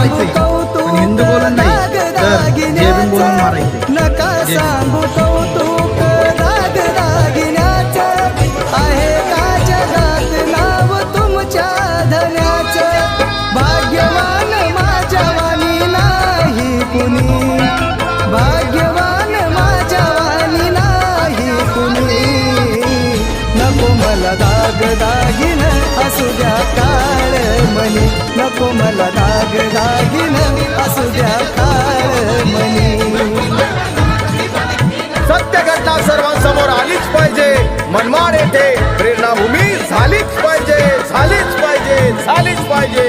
मारायचे पण हिंदू बोलून नाही तर जय भीम बोलून मारायचे. नका सांगू कौतुक दाग दागिन्याचं, आहे का जगात नाव तुमच्या धन्याचं. भाग्यवान माझ्या वाणी नाही कुणी, भाग्यवान माझ्या वाणी नाही कुणी. नको मला दाग दागिन असू द्या काळ मनी, नको मला दाग दागिन असू द्या काळ मनी. सत्य घटना सर्वांसमोर आलीच पाहिजे. मनमाड येथे प्रेरणाभूमी झालीच पाहिजे, झालीच पाहिजे, झालीच पाहिजे.